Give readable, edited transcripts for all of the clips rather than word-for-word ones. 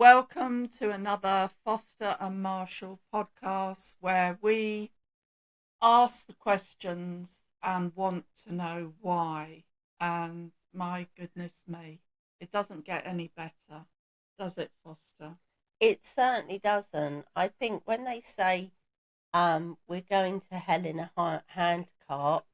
Welcome to another Foster and Marshall podcast where we ask the questions and want to know why. And my goodness me, it doesn't get any better, does it, Foster? It certainly doesn't. I think when they say we're going to hell in a handcart,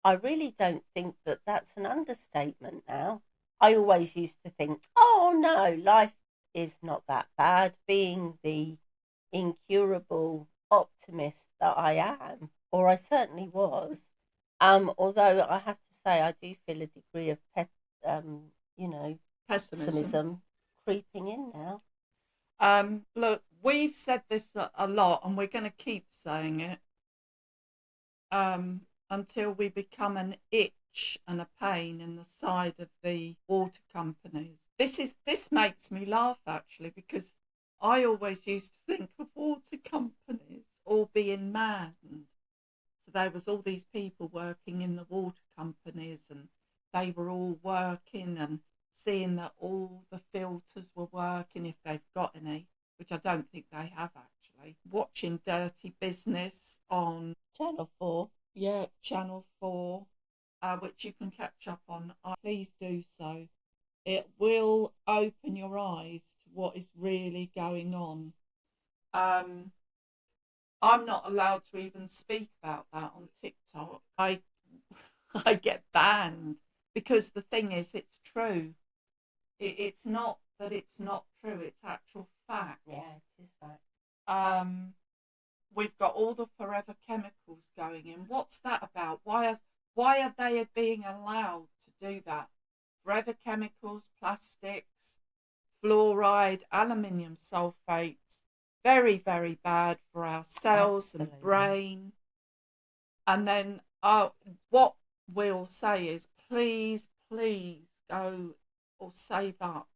I really don't think that that's an understatement now. I always used to think, oh no, life is not that bad, being the incurable optimist that I am, or I certainly was. Although I have to say, I do feel a degree of um, you know, Pessimism. pessimism creeping in now. Look, we've said this a lot and we're going to keep saying it until we become an itch and a pain in the side of the water companies. This makes me laugh actually because I always used to think of water companies all being manned. So there was all these people working in the water companies and they were all working and seeing that all the filters were working if they've got any, which I don't think they have actually. Watching Dirty Business on Channel 4. Channel 4, which you can catch up on. Please do so. It will open your eyes to what is really going on. Um, I'm not allowed to even speak about that on TikTok. I get banned because the thing is, it's true. It's not that it's not true; it's actual fact. Yeah, it is fact. Um, we've got all the forever chemicals going in. What's that about? Why are they being allowed to do that? Forever chemicals, plastics, fluoride, aluminium sulfates, very, very bad for our cells and Absolutely. brain. And then what we'll say is please, please go or save up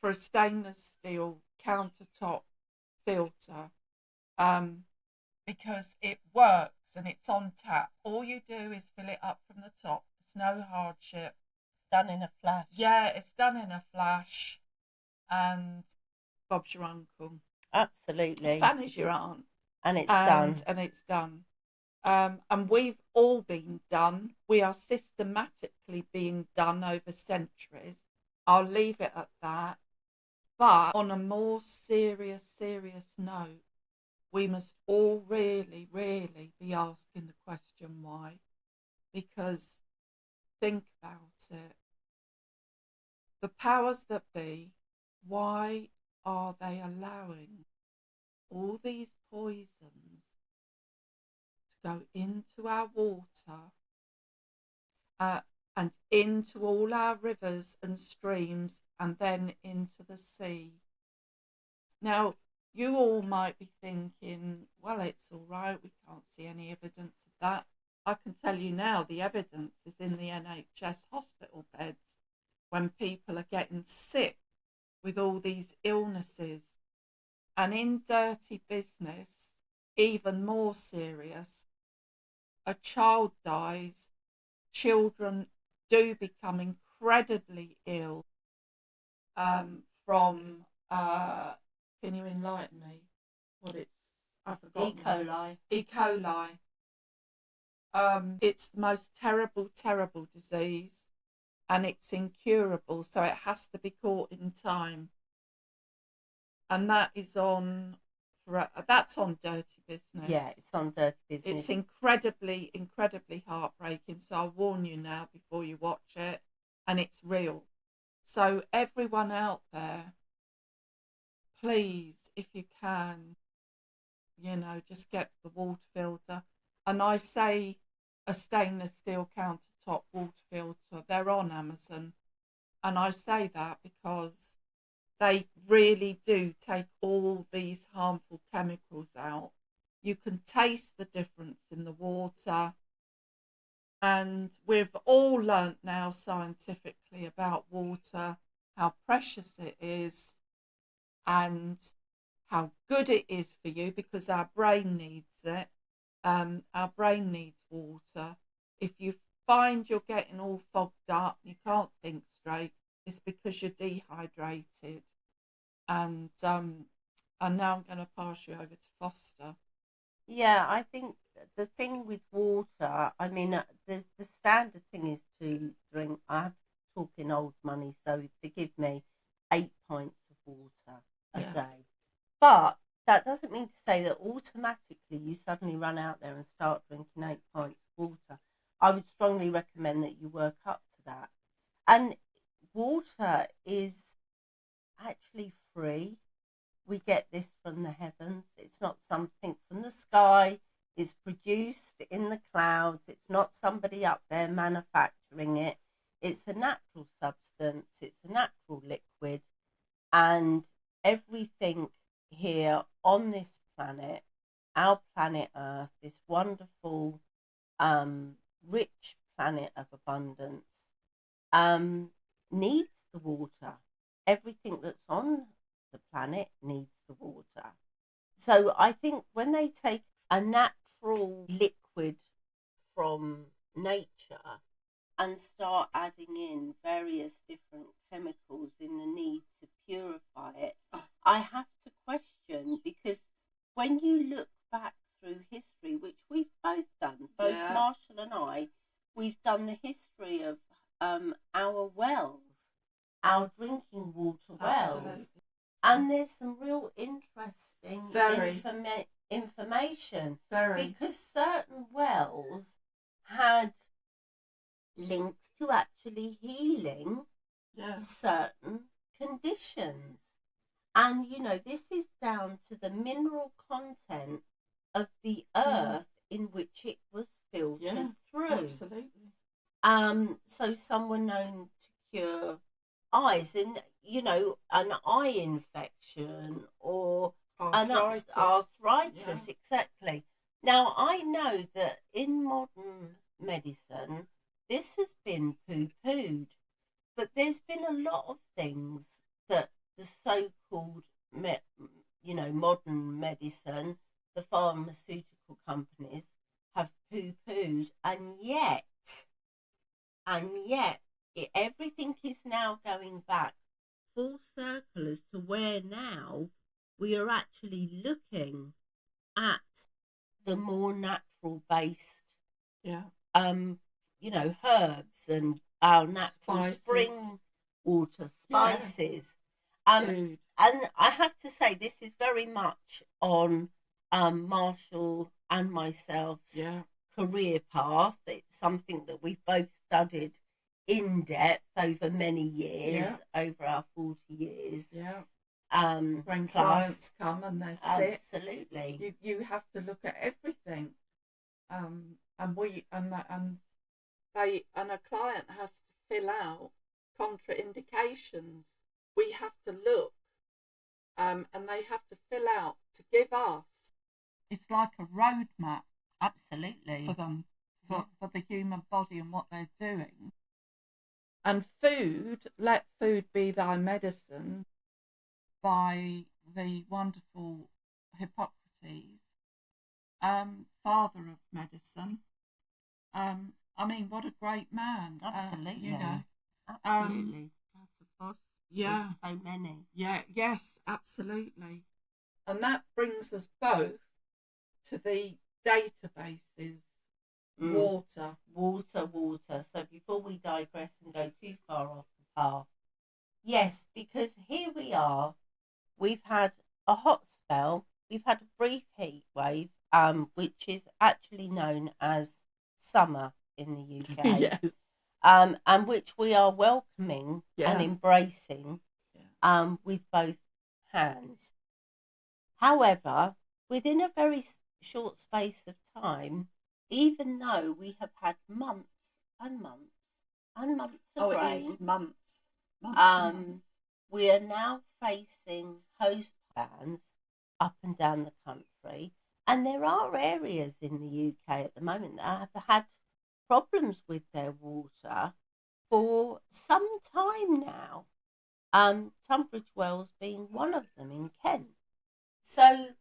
for a stainless steel countertop filter, because it works and it's on tap. All you do is fill it up from the top. It's no hardship. Done in a flash. Yeah, it's done in a flash. And Bob's your uncle. Absolutely. Fanny's your aunt. And it's and done. and it's done. And we've all been done. We are systematically being done over centuries. I'll leave it at that. But on a more serious note, we must all really, really be asking the question why. Because think about it. The powers that be, why are they allowing all these poisons to go into our water, uh, and into all our rivers and streams and then into the sea? Now, you all might be thinking, well, it's all right, we can't see any evidence of that. I can tell you now the evidence is in the NHS hospital beds when people are getting sick with all these illnesses. And in Dirty Business, even more serious, a child dies, children do become incredibly ill, from, can you enlighten me? What it's, I forgot. E. coli. E. coli. It's the most terrible, terrible disease, and it's incurable, so it has to be caught in time. And that's on Dirty Business. Yeah, it's on Dirty Business. It's incredibly, incredibly heartbreaking. So I'll warn you now before you watch it, and it's real. So everyone out there, please, if you can, just get the water filter. And I say a stainless steel countertop water filter. They're on Amazon. And I say that because they really do take all these harmful chemicals out. You can taste the difference in the water. And we've all learnt now scientifically about water, how precious it is, and how good it is for you because our brain needs it. Our brain needs water. If you find you're getting all fogged up, you can't think straight, it's because you're dehydrated. And now I'm going to pass you over to Foster. Yeah, I think the thing with water, I mean, the standard thing is to drink. I have to talk in old money, so forgive me, 8 pints of water a Yeah. day. But that doesn't mean to say that automatically you suddenly run out there and start drinking 8 pints of water. I would strongly recommend that you work up to that. And water is actually free. We get this from the heavens. It's not something from the sky. It's produced in the clouds. It's not somebody up there manufacturing it. It's a natural substance. It's a natural liquid. And everything here on this planet, our planet Earth, this wonderful, rich planet of abundance, needs the water. Everything that's on the planet needs the water. So I think when they take a natural liquid from nature and start adding in various different chemicals in the need to purify it, I have to question, because when you look back through history, which we've both done, both Marshall and I, we've done the history of our wells, our drinking water wells. Absolutely. And there's some real interesting information. Because certain wells had links to actually healing certain conditions. And, you know, this is down to the mineral content of the earth in which it was filtered through. Absolutely. So some were known to cure eyes, and you know, an eye infection or arthritis. Exactly. Now I know that in modern medicine this has been poo-pooed, but there's been a lot of things that the so-called modern medicine, the pharmaceutical companies, have poo-pooed, and yet everything is now going back full circle as to where now we are actually looking at the more natural based herbs and our natural spring water spices. And I have to say, this is very much on Marshall and myself's career path. It's something that we've both studied in depth over many years, over our 40 years. When clients come and they're sick, absolutely, you have to look at everything, and a client has to fill out contraindications. We have to look, and they have to fill out to give us. It's like a roadmap, absolutely, for them, for the human body and what they're doing. And food, let food be thy medicine, by the wonderful Hippocrates, father of medicine. I mean, what a great man. Absolutely. Absolutely. There's so many. Yes, absolutely. And that brings us both to the databases. Water. So before we digress and go too far off the path, yes, because here we are, we've had a hot spell, we've had a brief heat wave, which is actually known as summer in the UK, and which we are welcoming and embracing with both hands. However, within a very short space of time, even though we have had months and months and months of rain, it is months. We are now facing hose bans up and down the country, and there are areas in the UK at the moment that have had problems with their water for some time now. Tunbridge Wells being one of them in Kent. So,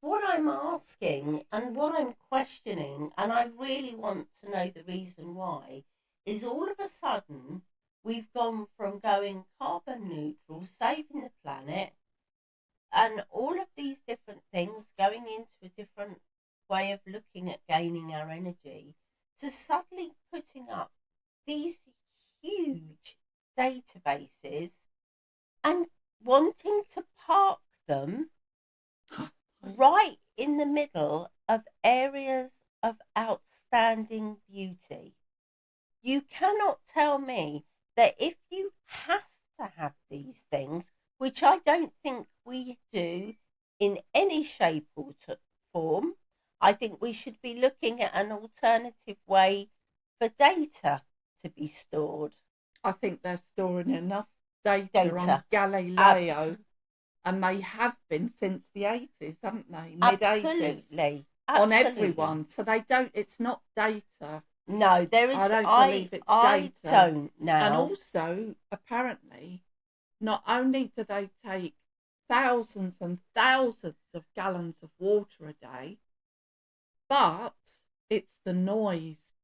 what I'm asking and what I'm questioning, and I really want to know the reason why, is all of a sudden we've gone from going carbon neutral, saving the planet, and all of these different things going into a different way of looking at gaining our energy, to suddenly putting up these huge databases and wanting to park them right in the middle of areas of outstanding beauty. You cannot tell me that if you have to have these things, which I don't think we do in any shape or form, I think we should be looking at an alternative way for data to be stored. I think they're storing enough data. On Galileo, and they have been since the 80s, haven't they? Mid-80s. Absolutely. On everyone. So they don't, it's not data. No, there is. I don't believe it's data. I don't now. And also, apparently, not only do they take thousands and thousands of gallons of water a day, but it's the noise.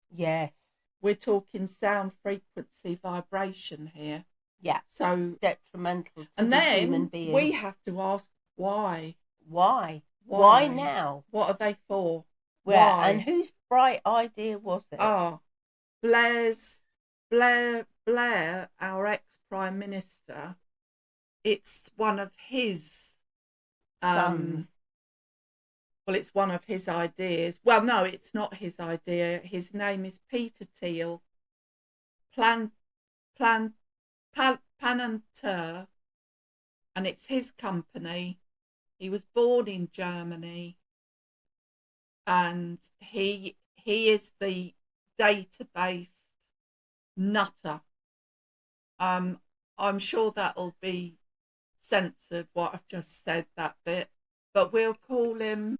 Yes. We're talking sound frequency vibration here. Yeah. So detrimental to the human being. And then we have to ask why. Why? Why now? What are they for? Where? Why? And whose bright idea was it? Oh, Blair, our ex-Prime Minister. It's one of his sons. Well, it's one of his ideas. Well, no, it's not his idea. His name is Peter Thiel. Palantir, and it's his company. He was born in Germany, and he is the database nutter. I'm sure that'll be censored, what I've just said, that bit, but we'll call him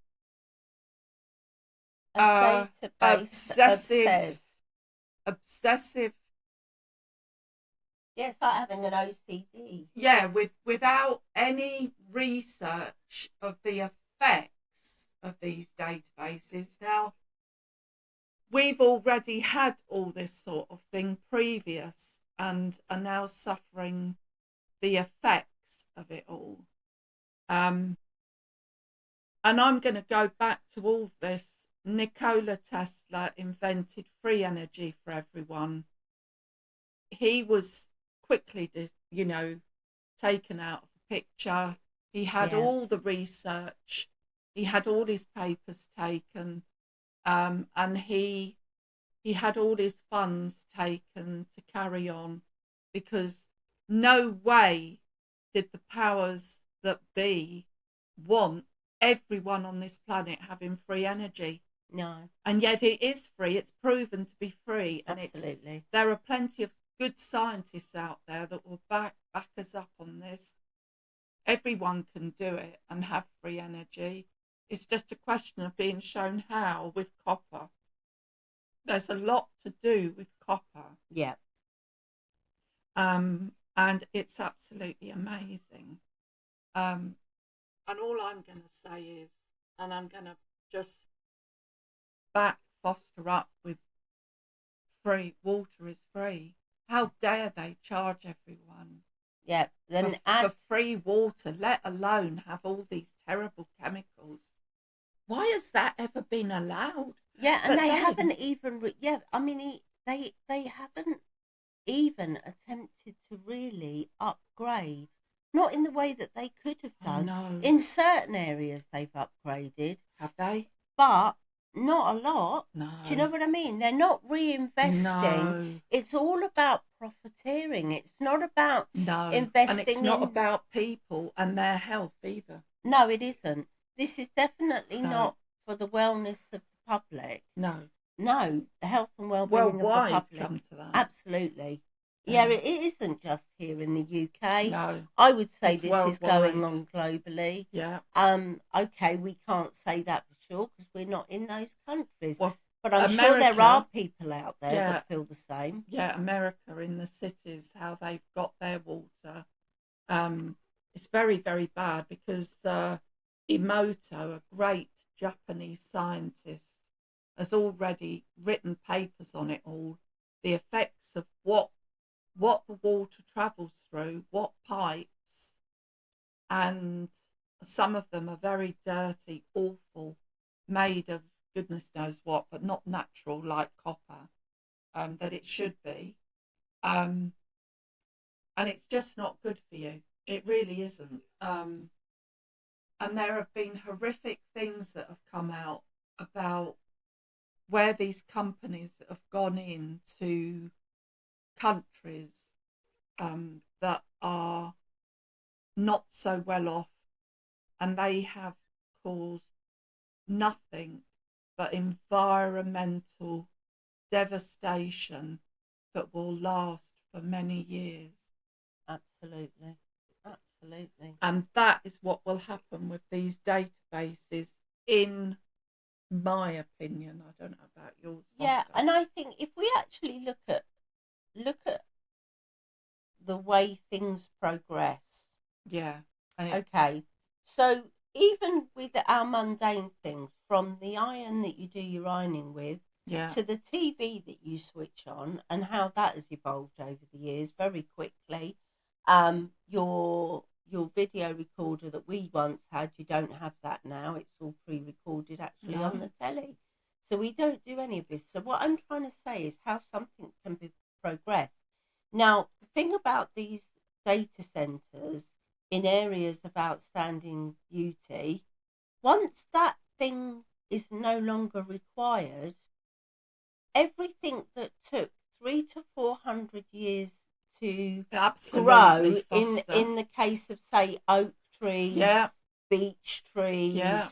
obsessive. Yeah, it's like having an OCD. Yeah, without any research of the effects of these databases. Now, we've already had all this sort of thing previous and are now suffering the effects of it all. And I'm going to go back to all this. Nikola Tesla invented free energy for everyone. He was quickly, taken out of the picture. He had all the research. He had all his papers taken. And he had all his funds taken to carry on, because no way did the powers that be want everyone on this planet having free energy. No. And yet it is free. It's proven to be free. And absolutely. There are plenty of good scientists out there that will back us up on this. Everyone can do it and have free energy. It's just a question of being shown how with copper. There's a lot to do with copper. Yeah. And it's absolutely amazing. And all I'm going to say is, and I'm going to just back Foster up with free water is free. How dare they charge everyone? Yeah, then for free water, let alone have all these terrible chemicals. Why has that ever been allowed? Yeah, and they haven't even. They haven't even attempted to really upgrade. Not in the way that they could have done. No. In certain areas, they've upgraded. Have they? But not a lot. No. Do you know what I mean? They're not reinvesting. No. It's all about profiteering. It's not about investing. And it's not about people and their health either. No, it isn't. This is definitely not for the wellness of the public. No. No, the health and well-being of the public. Come to that. Absolutely. Yeah, it isn't just here in the UK. No. I would say it's this worldwide. is going on globally. Yeah. Okay, we can't say that for sure because we're not in those countries. Well, but I'm sure there are people out there that feel the same. Yeah, America in the cities, how they've got their water. It's very, very bad because Emoto, a great Japanese scientist, has already written papers on it all, the effects of what travels through, what pipes, and some of them are very dirty, awful, made of goodness knows what, but not natural like copper, that it should be. Um, and it's just not good for you. It really isn't. And there have been horrific things that have come out about where these companies have gone into countries that are not so well off, and they have caused nothing but environmental devastation that will last for many years. Absolutely. Absolutely. And that is what will happen with these databases, in my opinion. I don't know about yours, Yeah, Foster. and I think if we actually look at the way things progress. Yeah. Okay. So even with our mundane things, from the iron that you do your ironing with, yeah, to the TV that you switch on, and how that has evolved over the years very quickly. Your video recorder that we once had, you don't have that now. It's all pre-recorded actually No. on the telly. So we don't do any of this. So what I'm trying to say is how something can be progressed. Now, the thing about these data centers in areas of outstanding beauty, once that thing is no longer required, everything that took 300 to 400 years to absolutely, grow Foster. in the case of, say, oak trees, yeah, beech trees, yeah,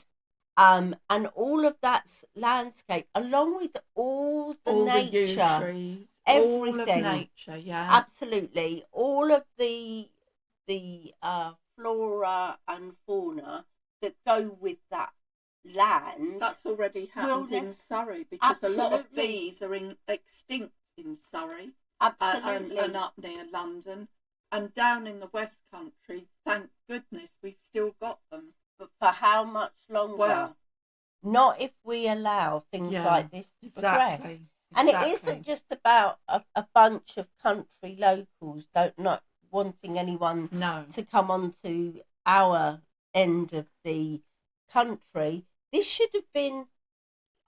and all of that landscape, along with all the all the nature, yew trees, all of everything, nature, yeah, absolutely, all of the flora and fauna that go with that land. That's already happened in Surrey, because a lot of bees are extinct in Surrey. Absolutely. And up near London. And down in the West Country, thank goodness we've still got them. But for how much longer? Well, not if we allow things like this to progress. And it isn't just about a bunch of country locals not wanting anyone to come onto our end of the country. This should have been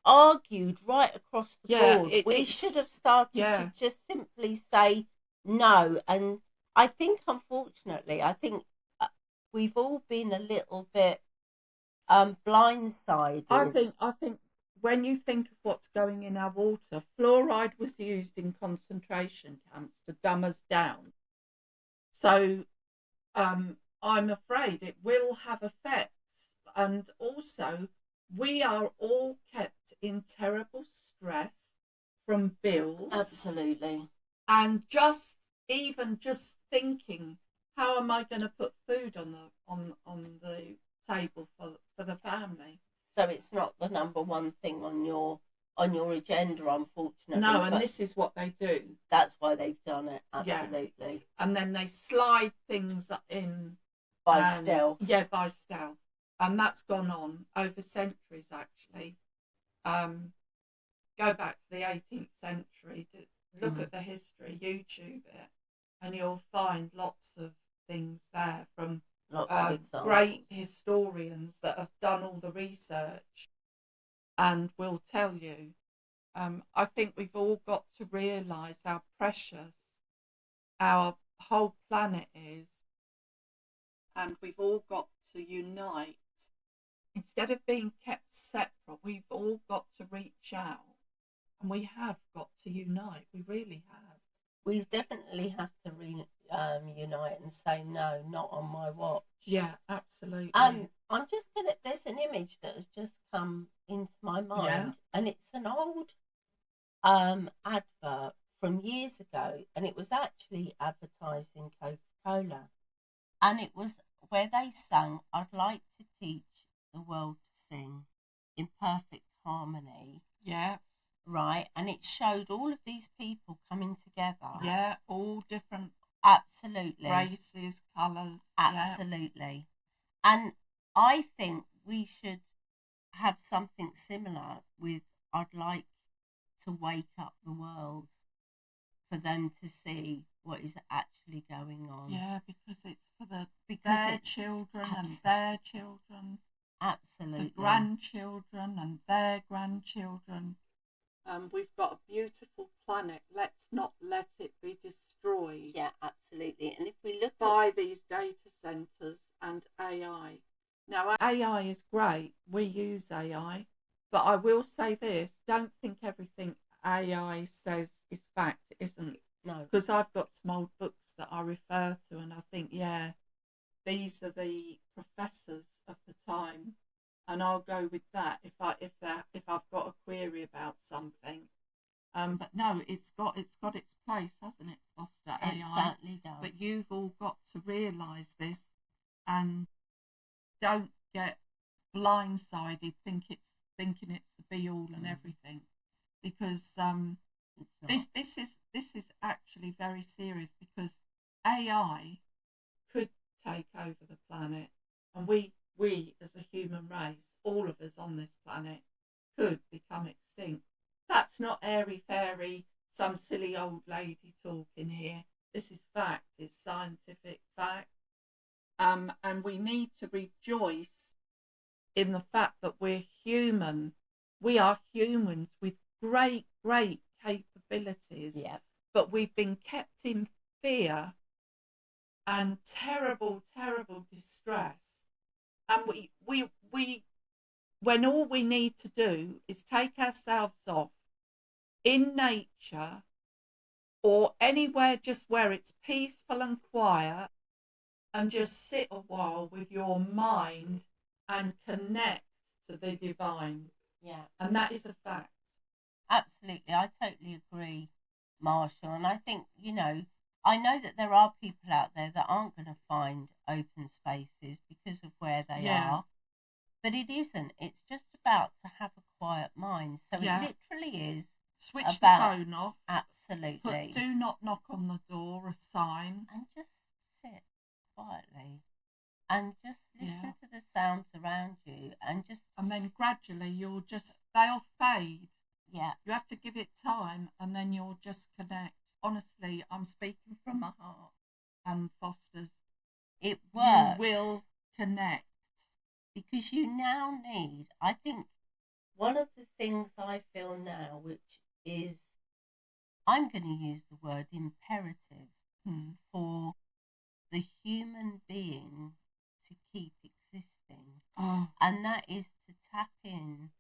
argued right across the board. We should have started to just simply say no. And I think, unfortunately, we've all been a little bit blindsided. I think when you think of what's going in our water, fluoride was used in concentration camps to dumb us down. So I'm afraid it will have effects. And also, we are all kept in terrible stress from bills. Absolutely. And just thinking, how am I going to put food on the table for the family? So it's not the number one thing on your agenda, unfortunately. No, and this is what they do. That's why they've done it. Absolutely. Yeah. And then they slide things in by stealth. Yeah, by stealth. And that's gone on over centuries, actually. Go back to the 18th century, look at the history, YouTube it, and you'll find lots of things there from great historians that have done all the research and will tell you. I think we've all got to realise how precious our whole planet is, and we've all got to unite. Instead of being kept separate, we've all got to reach out, and we have got to unite. We really have. We definitely have to unite and say no, not on my watch. Yeah, absolutely. I'm just there's an image that has just come into my mind, and it's an old advert from years ago, and it was actually advertising Coca-Cola, and it was where they sang, "I'd like to teach the world to sing in perfect harmony." Yeah. Right, and it showed all of these people coming together. Yeah, all different. Absolutely. Races, colours. Absolutely. Yeah. And I think we should have something similar with "I'd like to wake up the world for them to see what is actually going on. Yeah, because it's for Because their it's children and their children, absolutely the grandchildren and their grandchildren. We've got a beautiful planet. Let's not let it be destroyed. Yeah, absolutely. And if we look by these data centers and AI. Now, AI is great. We use AI. But I will say this, don't think everything AI says is fact. It isn't. No. Because I've got some old books that I refer to and I think, yeah, these are the professors of the time. And I'll go with that if I've got a query about something. But no, it's got its place, hasn't it, Foster? It AI. certainly does. But you've all got to realise this and don't get blindsided thinking it's the be all and everything, because this is actually very serious, because AI could take over the planet, and we as a human race, all of us on this planet, could become extinct. That's not airy fairy, some silly old lady talking here. This is fact. It's scientific fact. And we need to rejoice in the fact that we're human. We are humans with great, great capabilities. Yeah. But we've been kept in fear and terrible, terrible distress. And we when all we need to do is take ourselves off in nature or anywhere just where it's peaceful and quiet, and just sit a while with your mind and connect to the divine. Yeah. And that is a fact. Absolutely. I totally agree, Marshall. And I think, I know that there are people out there that aren't going to find open spaces because of where they are. But it isn't. It's just about to have a quiet mind. So it literally is. Switch the phone off. Absolutely. Put do not knock on the door, a sign. And just sit quietly. And just listen to the sounds around you. And then gradually they'll fade. Yeah. You have to give it time, and then you'll just connect. Honestly, I'm speaking from my heart. And Foster's. It works. You will connect. Because you now need, I think, one of the things I feel now, which is, I'm going to use the word imperative for the human being to keep existing. Oh. And that is to tap in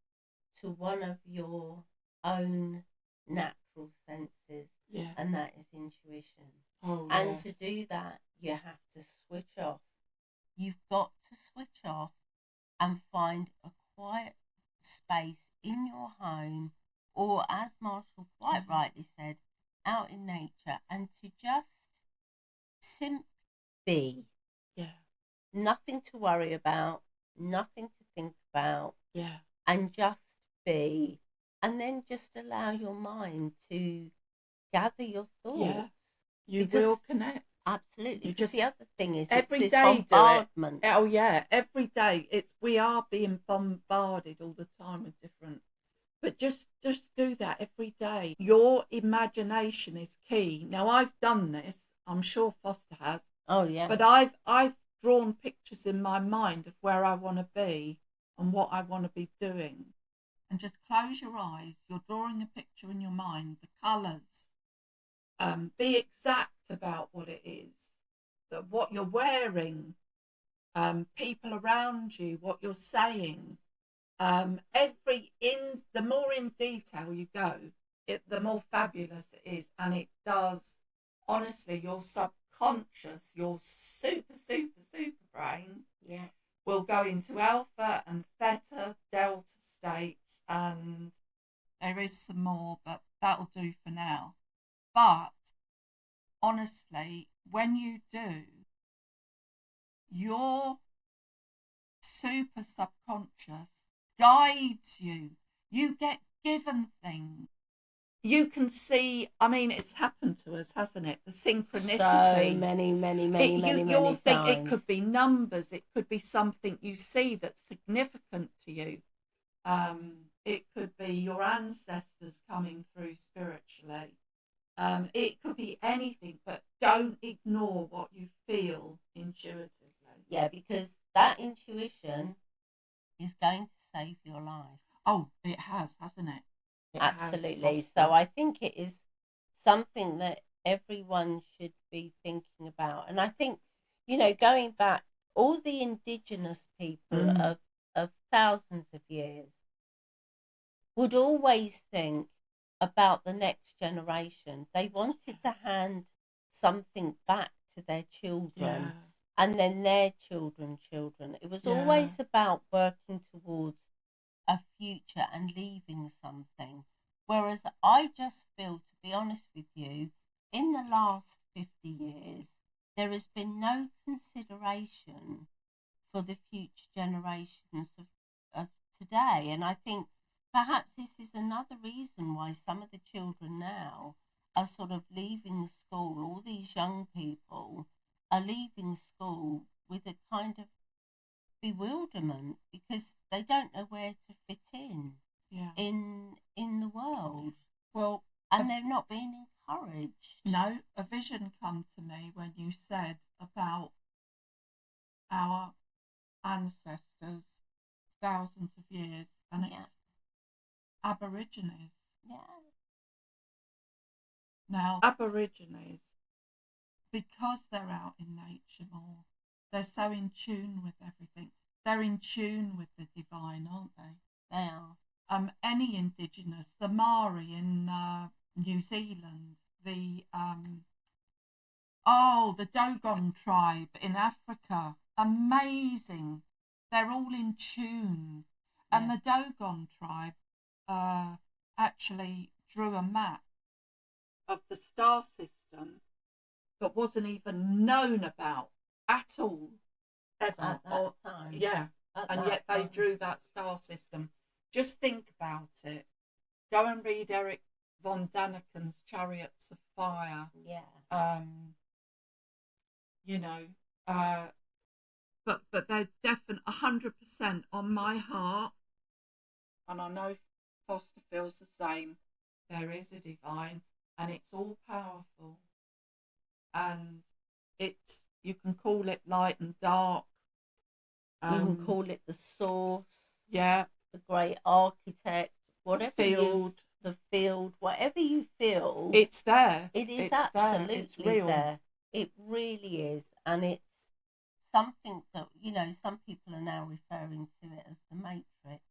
to one of your own natural senses. Yeah. And that is intuition. Oh, and yes. to do that, you have to switch off. You've got to switch off and find a quiet space in your home, or as Marshall quite rightly said, out in nature, and to just simply be. Yeah. Nothing to worry about, nothing to think about. Yeah. And just be. And then just allow your mind to gather your thoughts. Yeah. You will connect. Absolutely. Because the other thing is every it's this day bombardment. Oh yeah, every day we are being bombarded all the time with different. But just do that every day. Your imagination is key. Now I've done this. I'm sure Foster has. Oh yeah. But I've drawn pictures in my mind of where I want to be and what I want to be doing. And just close your eyes. You're drawing a picture in your mind. The colours. Be exact about what it is, that what you're wearing, people around you, what you're saying. The more in detail you go, the more fabulous it is, and it does. Honestly, your subconscious, your super brain, will go into alpha and theta, delta states, and there is some more, but that'll do for now. But honestly, when you do, your super subconscious guides you. You get given things. You can see, it's happened to us, hasn't it? The synchronicity. So many You'll think times. it could be numbers. It could be something you see that's significant to you. It could be your ancestors coming through spiritually. It could be anything, but don't ignore what you feel intuitively. Yeah, because that intuition is going to save your life. Oh, it has, hasn't it? It Absolutely. has, So I think it is something that everyone should be thinking about. And I think, going back, all the indigenous people of thousands of years would always think about the next generation. They wanted to hand something back to their children and then their children. It was always about working towards a future and leaving something. Whereas I just feel, to be honest with you, in the last 50 years, there has been no consideration for the future generations of today. And I think perhaps this is another reason why some of the children now are sort of leaving school. All these young people are leaving school with a kind of bewilderment because they don't know where to fit in in the world. Well, and they're not being encouraged. No, a vision come to me when you said about our ancestors thousands of years, and it's Aborigines. Yeah. Now, Aborigines, because they're out in nature more, they're so in tune with everything. They're in tune with the divine, aren't they? They are. Any Indigenous, the Maori in New Zealand, the Dogon tribe in Africa, amazing. They're all in tune. And the Dogon tribe actually drew a map of the star system that wasn't even known about at all ever. At that time. Yeah. And yet they drew that star system. Just think about it. Go and read Eric von Daniken's Chariots of Fire. Yeah. But they're definitely 100% on my heart, and I know Foster feels the same. There is a divine, and it's all powerful, and you can call it light and dark. You can call it the source. Yeah. The great architect, whatever the field, whatever you feel, it's there. It's absolutely there. It really is, and it's something that some people are now referring to it as the Matrix.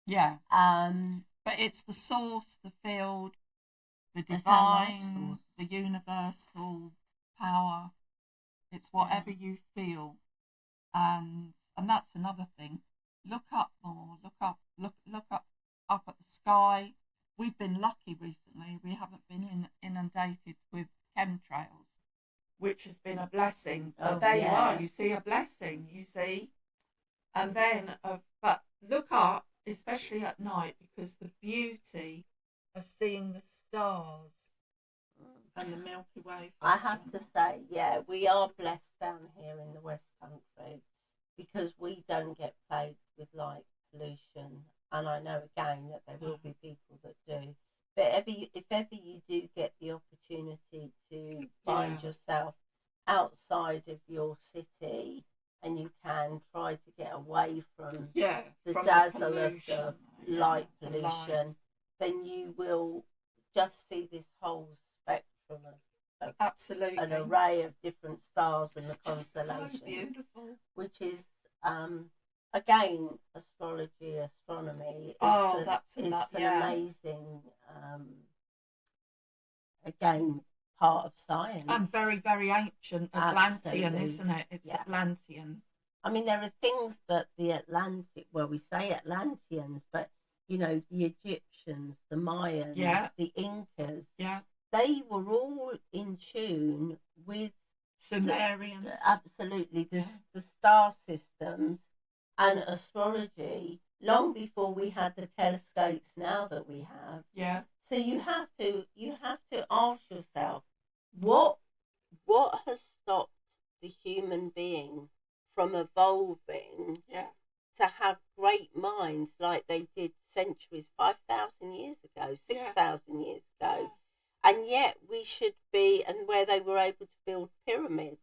Yeah. But it's the source, the field, the divine, the universal power. It's whatever you feel, and that's another thing. Look up more. Look up at the sky. We've been lucky recently. We haven't been inundated with chemtrails, which has been a blessing. But there you are. You see a blessing. You see, and then but look up, especially at night, because the beauty of seeing the stars and the Milky Way. I have to say, we are blessed down here in the West Country because we don't get plagued with light pollution. And I know again that there will be people that do. But if ever you do get the opportunity to find yourself outside of your city and you can try to get away from the dazzle of the light pollution, then you will just see this whole spectrum of absolutely an array of different stars in the constellation. So beautiful. Which is again, astrology, astronomy. It's an amazing, again, part of science. And very, very ancient Atlantean, isn't it? It's Atlantean. I mean, there are things that we say Atlanteans, but, the Egyptians, the Mayans, the Incas, they were all in tune with Sumerians. Absolutely, the star systems and astrology long before we had the telescopes now that we have. Yeah. So you have to ask yourself, what has stopped the human being from evolving to have great minds like they did centuries, 5,000 years ago, 6,000 years ago, and yet we should be, and where they were able to build pyramids.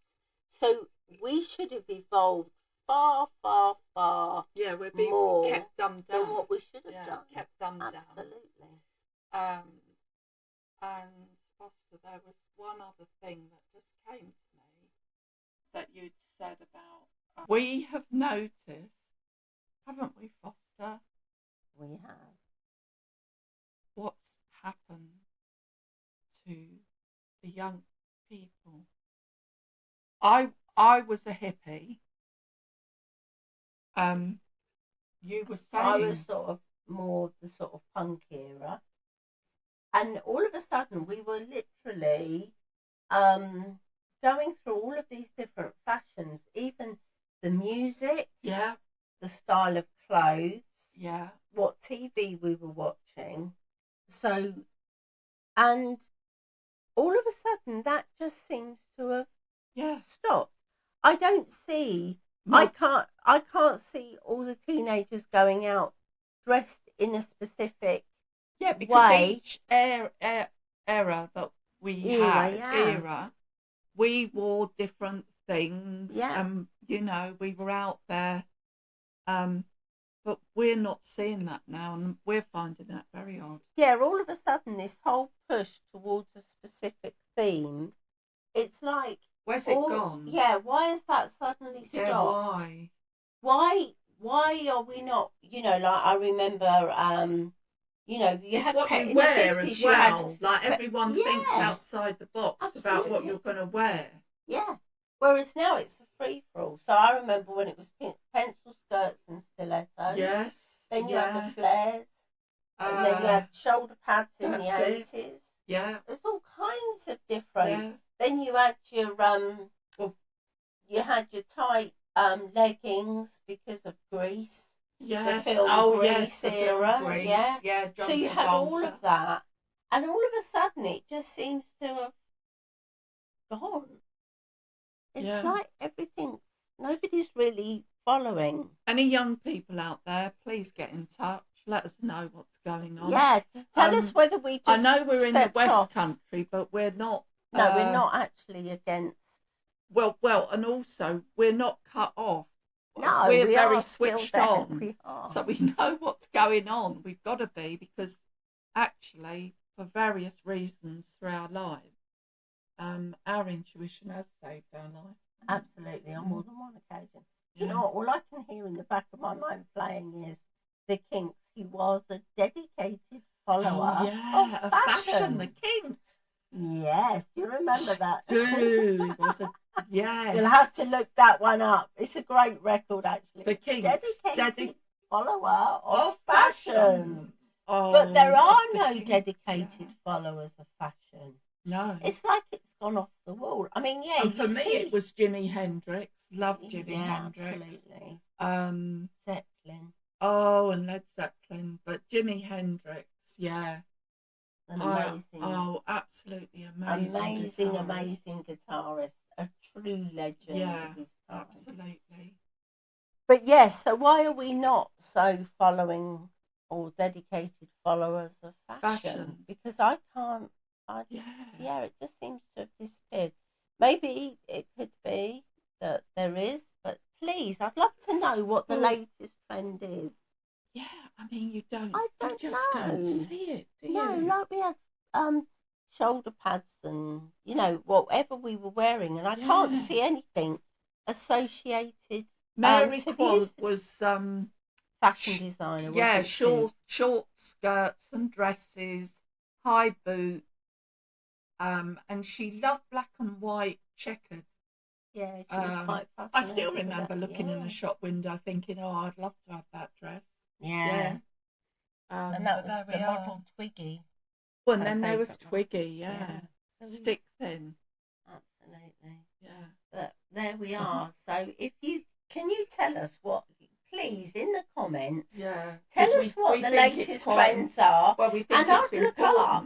So we should have evolved far, far, far we're being more kept dumbed than down. what we should have done. Kept dumbed down. Absolutely. And Foster, there was one other thing that just came to me that you'd said about. We have noticed, haven't we, Foster? We have. What's happened to the young people? I was a hippie. You were saying I was sort of more the sort of punk era, and all of a sudden we were literally going through all of these different fashions, even the music, the style of clothes, what TV we were watching. So, and all of a sudden that just seems to have stopped. I don't see. No. I can't see all the teenagers going out dressed in a specific because way. Each era that we had, we wore different things. We were out there. But we're not seeing that now, and we're finding that very odd. Yeah, all of a sudden, this whole push towards a specific theme, it's like... Where's it gone? Yeah, why has that suddenly stopped? Why are we not, like I remember, you it's had what you wear as well. Like everyone thinks outside the box about what you're going to wear. Yeah. Whereas now it's a free-for-all. So I remember when it was pencil skirts and stilettos. Yes. Then you had the flares. And then you had shoulder pads in the 80s. Yeah. There's all kinds of different. Yeah. Then you had your tight leggings because of Grease. Yes. The film Grease the era. Film Grease. Yeah. So you had all of that. And all of a sudden it just seems to have gone. It's like nobody's really following. Any young people out there, please get in touch. Let us know what's going on. Yeah, tell us whether we just I know we're in the West off. Country, but we're not... No, we're not actually against... Well, and also, we're not cut off. No, we're we very are switched still on. We are. So we know what's going on. We've got to be, because actually, for various reasons through our lives, our intuition has saved our life. Absolutely, on more than one occasion. Do you know what? All I can hear in the back of my mind playing is the Kinks. He was a dedicated follower of fashion. The Kinks. Yes, do you remember that? Dude, yes. You'll have to look that one up. It's a great record, actually. The Kinks. Dedicated follower of fashion. fashion. Oh, but there are no dedicated followers of fashion. No. It's like it's gone off the wall. I mean, and for me, it was Jimi Hendrix. Loved Jimi Hendrix. Absolutely. Zeppelin. Oh, and Led Zeppelin. But Jimi Hendrix, An amazing. Absolutely amazing. Amazing guitarist. A true legend of his time. Absolutely. But yes, so why are we not so following or dedicated followers of fashion? Because I can't. It just seems to have disappeared. Maybe it could be that there is, but please, I'd love to know what the latest trend is. Yeah, I mean, you don't see it, do you? No, like we had shoulder pads and, whatever we were wearing, and I can't see anything associated. Mary Quant was fashion designer. Yeah, short skirts and dresses, high boots. And she loved black and white checkered. Yeah, she was quite fascinating. I still remember looking in a shop window thinking, I'd love to have that dress. Yeah. And that was the model Twiggy. Well, and then there was Twiggy, stick thin. Absolutely. Yeah. But there we are. So can you tell us please, in the comments, tell us what the latest trends are. Well, we think and I'll look up.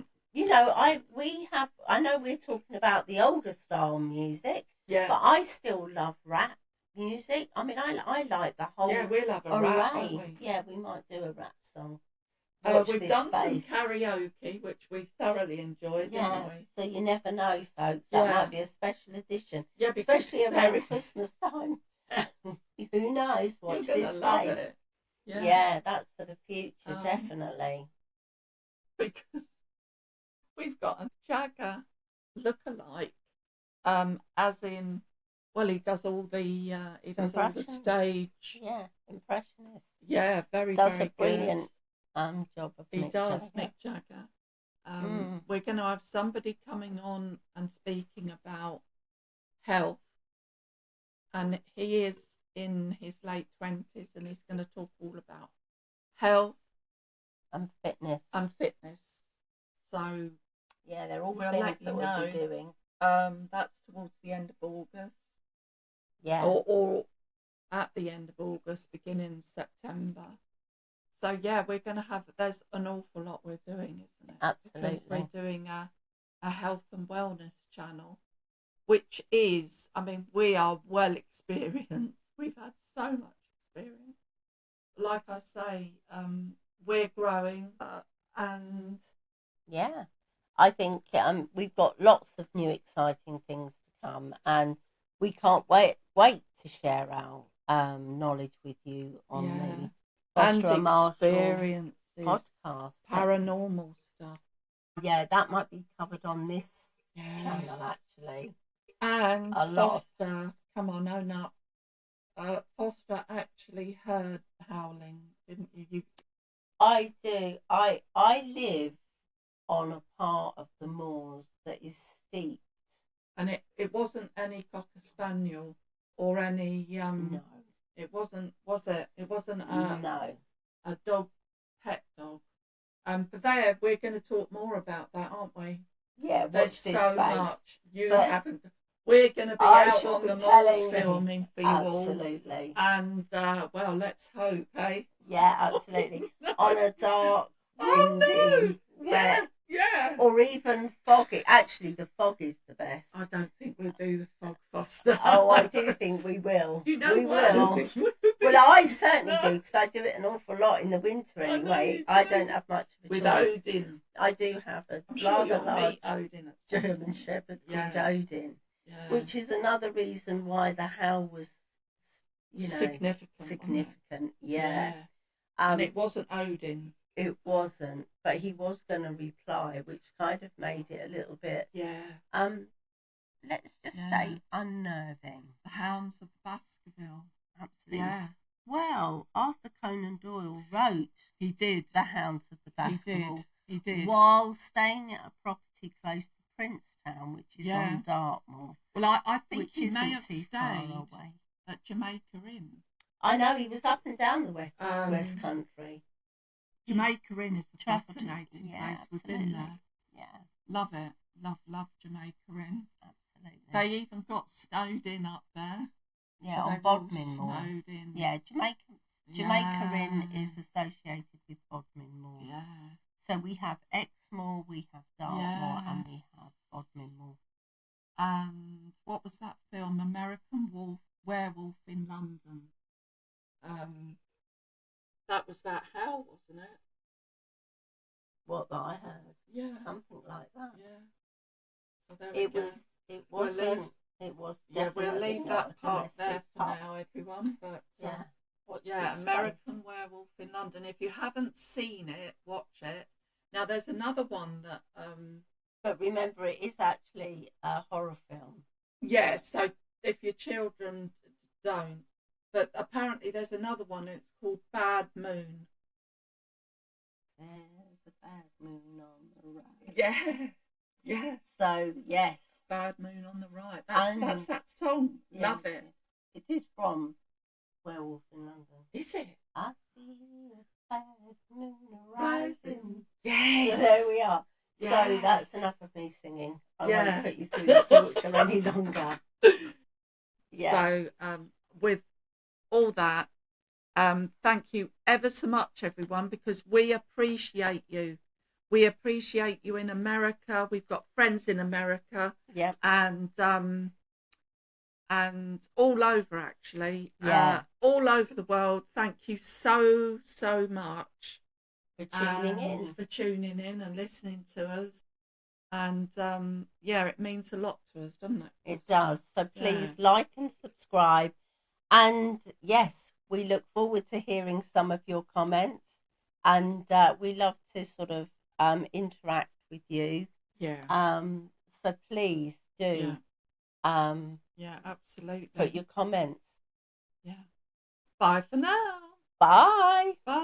I know we're talking about the older style music, but I still love rap music. I mean, I like the whole we'll have a array. rap, won't we? Yeah, we might do a rap song. watch We've this done space. some karaoke, which we thoroughly enjoyed, Yeah, didn't we? so you never know, folks. That Yeah. might be a special edition, Yeah, because especially around Christmas time. Who knows? Watch You're this gonna love space. it. Yeah, that's for the future, definitely. Because we've got a Jagger look-alike, as in, well, he does all the stage. Yeah, impressionist. Yeah, very, Does very a brilliant good. job of He Mick does, Jagger. Mick Jagger. We're going to have somebody coming on and speaking about health, and he is in his late 20s, and he's going to talk all about health and fitness. So yeah, they're all we'll things that we'll be doing. That's towards the end of August. Yeah. Or at the end of August, beginning September. So yeah, we're going to have. There's an awful lot we're doing, isn't it? Absolutely. Because we're doing a health and wellness channel, which is, I mean, we are well experienced. We've had so much experience. Like I say, we're growing, and yeah, I think we've got lots of new exciting things to come, and we can't wait to share our knowledge with you on the Foster and Marshall podcast, paranormal stuff. Yeah, that might be covered on this channel actually. And Foster, come on, own up. Foster actually heard howling, didn't you? I do. I live on a part of the moors that is steep, and it wasn't any cocker spaniel or any no, it wasn't, was it? It wasn't a dog, pet dog. But there, we're going to talk more about that, aren't we? Yeah, there's so space. Much you haven't. We're going to be out on the moors filming for you absolutely. All. And well, let's hope, eh? Yeah, absolutely. On a dark, windy, wet, yeah, or even foggy. Actually, the fog is the best. I don't think we'll do the fog, Foster. Oh, I do think we will. You know we what? will. Well, I certainly do, because I do it an awful lot in the winter anyway. I don't have much of a with choice. Odin. I do have a rather large Odin German Shepherd called Odin, which is another reason why the howl was, significant. Yeah. And it wasn't Odin. It wasn't, but he was going to reply, which kind of made it a little bit. Let's just say unnerving. The Hounds of Baskerville. Absolutely. Yeah. Well, Arthur Conan Doyle wrote. He did. The Hounds of the Baskerville. He did. While staying at a property close to Princetown, which is on Dartmoor. Well, I think he may have stayed at Jamaica Inn. I know, he was up and down the West Country. Jamaica Inn is a fascinating place. Absolutely. We've been there. Yeah. Love it. Love Jamaica Inn. Absolutely. They even got snowed in up there. Yeah, so on Bodmin Moor. Snowed in. Yeah, Jamaica Inn is associated with Bodmin Moor. Yeah. So we have Exmoor, we have Dartmoor, and we have Bodmin Moor. And what was that film? American Werewolf in London. That was that hell, wasn't it? What that I heard. Yeah. Something like that. Yeah. So it was definitely we'll leave that part there for now, everyone. But American Werewolf in London. If you haven't seen it, watch it. Now there's another one that but remember, it is actually a horror film. Yeah, so if your children don't. But apparently there's another one, and it's called Bad Moon. There's a bad moon on the right. Yeah. Yeah. So, yes. Bad Moon on the Right. That's that song. Yeah, love it. It is from Werewolf in London. Is it? I see a bad moon rising. Yes. So there we are. Yes. So that's enough of me singing. I won't put you through the torture any longer. So with all that, thank you ever so much, everyone, because we appreciate you. We appreciate you in America. We've got friends in America. Yeah. And all over, actually. Yeah. All over the world. Thank you so much. for tuning and in. for tuning in and listening to us. And yeah, it means a lot to us, doesn't it? It Foster? does. So please Yeah. like and subscribe. And yes, we look forward to hearing some of your comments. And we love to sort of interact with you. Yeah. So please do Yeah, absolutely. put your comments. Yeah. Bye for now. Bye. Bye.